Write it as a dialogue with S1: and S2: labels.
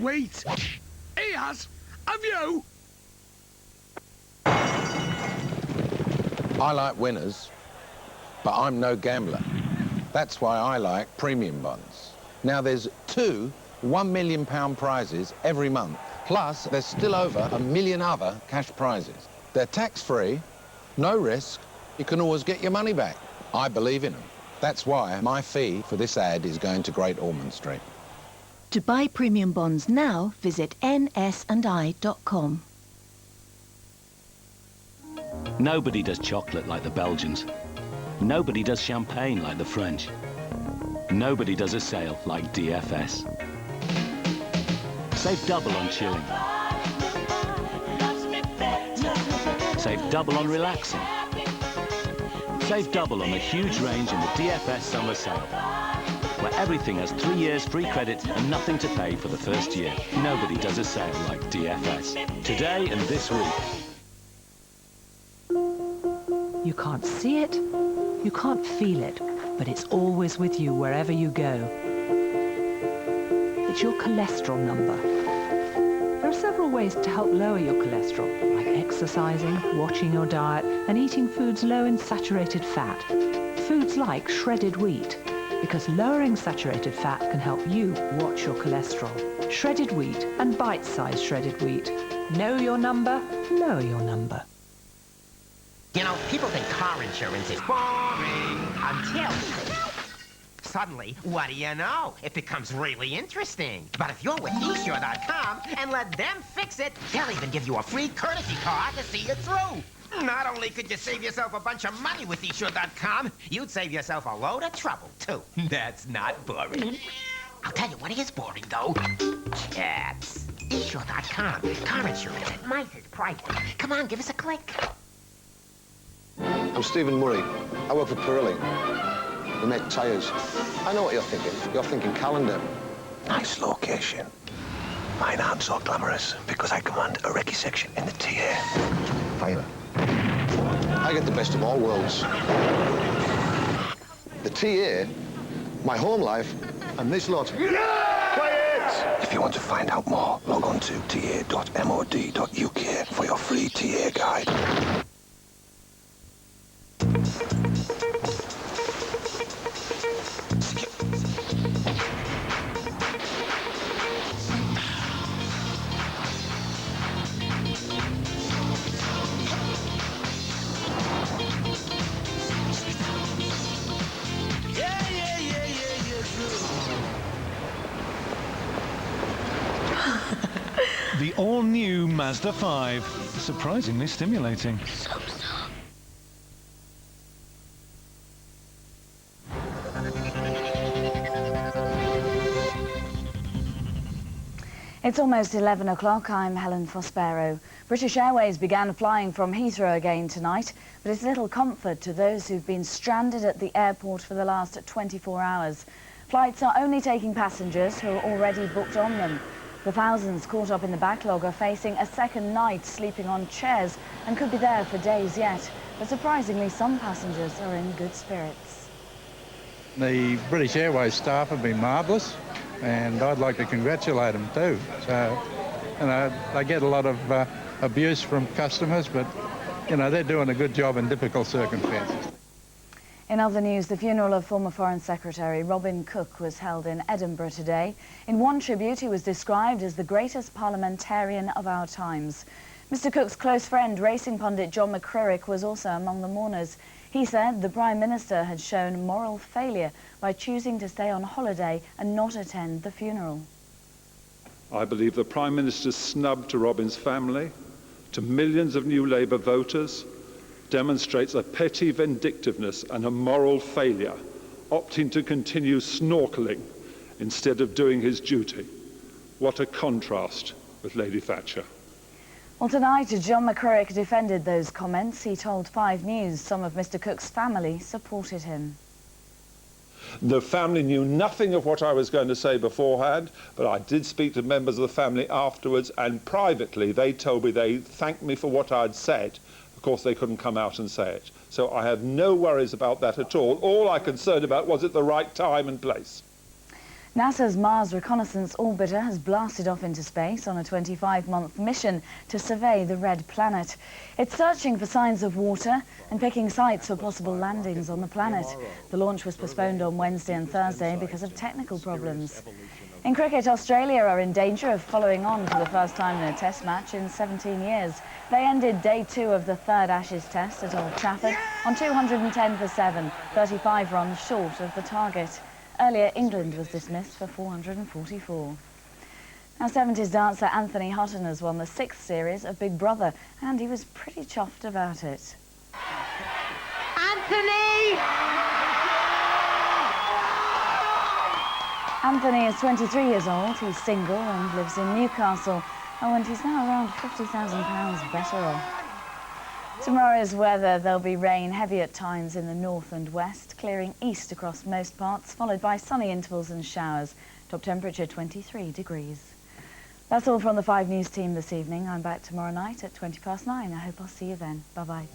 S1: sweet. He has. Have you?
S2: I like winners, but I'm no gambler. That's why I like premium bonds. Now, there's 2 £1 million prizes every month, plus there's still over 1 million other cash prizes. They're tax-free, no risk, you can always get your money back. I believe in them. That's why my fee for this ad is going to Great Ormond Street.
S3: To buy premium bonds now, visit nsandi.com.
S4: Nobody does chocolate like the Belgians. Nobody does champagne like the French. Nobody does a sale like DFS. Save double on chilling. Save double on relaxing. Save double on the huge range in the DFS summer sale, where everything has 3 years free credit and nothing to pay for the first year. Nobody does a sale like DFS. Today and this week.
S5: You can't see it, you can't feel it, but it's always with you wherever you go. It's your cholesterol number. There are several ways to help lower your cholesterol, like exercising, watching your diet, and eating foods low in saturated fat. Foods like shredded wheat, because lowering saturated fat can help you watch your cholesterol. Shredded wheat and bite-sized shredded wheat. Know your number, lower your number.
S6: You know, people think car insurance is boring until suddenly, what do you know? It becomes really interesting. But if you're with eSure.com and let them fix it, they'll even give you a free courtesy car to see you through. Not only could you save yourself a bunch of money with eSure.com, you'd save yourself a load of trouble, too. That's not boring. I'll tell you what is boring, though. Cats. eSure.com. Car insurance at my price. Come on, give us a click.
S7: I'm Stephen Murray. I work for Pirelli. We make tyres. I know what you're thinking. You're thinking calendar.
S8: Nice location. Mine aren't so glamorous because I command a recce section in the TA.
S7: Fire. I get the best of all worlds. The TA, my home life, and this lot.
S8: Quiet! If you want to find out more, log on to ta.mod.uk for your free TA guide.
S9: The all-new Mazda 5. Surprisingly stimulating.
S10: It's almost 11 o'clock. I'm Helen Fospero. British Airways began flying from Heathrow again tonight, but it's little comfort to those who've been stranded at the airport for the last 24 hours. Flights are only taking passengers who are already booked on them. The thousands caught up in the backlog are facing a second night sleeping on chairs and could be there for days yet. But surprisingly, some passengers are in good spirits.
S11: The British Airways staff have been marvellous, and I'd like to congratulate them too. So, you know, they get a lot of abuse from customers, but, you know, they're doing a good job in difficult circumstances.
S10: In other news, the funeral of former Foreign Secretary Robin Cook was held in Edinburgh today. In one tribute, he was described as the greatest parliamentarian of our times. Mr. Cook's close friend, racing pundit John McCririck, was also among the mourners. He said the Prime Minister had shown moral failure by choosing to stay on holiday and not attend the funeral.
S12: I believe the Prime Minister's snub to Robin's family, to millions of new Labour voters, demonstrates a petty vindictiveness and a moral failure, opting to continue snorkelling instead of doing his duty. What a contrast with Lady Thatcher.
S10: Well, tonight, John McCririck defended those comments. He told 5 News some of Mr. Cook's family supported him.
S12: The family knew nothing of what I was going to say beforehand, but I did speak to members of the family afterwards, and privately they told me they thanked me for what I'd said. Of course, they couldn't come out and say it. So I have no worries about that at all. All I'm concerned about was at the right time and place.
S10: NASA's Mars Reconnaissance Orbiter has blasted off into space on a 25-month mission to survey the red planet. It's searching for signs of water and picking sites for possible landings on the planet. The launch was postponed on Wednesday and Thursday because of technical problems. In cricket, Australia are in danger of following on for the first time in a test match in 17 years. They ended day 2 of the third Ashes test at Old Trafford on 210 for 7, 35 runs short of the target. Earlier, England was dismissed for 444. Now, 70s dancer Anthony Houghton has won the 6th series of Big Brother, and he was pretty chuffed about it.
S13: Anthony!
S10: Anthony is 23 years old, he's single and lives in Newcastle. Oh, and he's now around £50,000 better off. Tomorrow's weather, there'll be rain, heavy at times in the north and west, clearing east across most parts, followed by sunny intervals and showers. Top temperature 23 degrees. That's all from the 5 News team this evening. I'm back tomorrow night at 9:20. I hope I'll see you then. Bye-bye.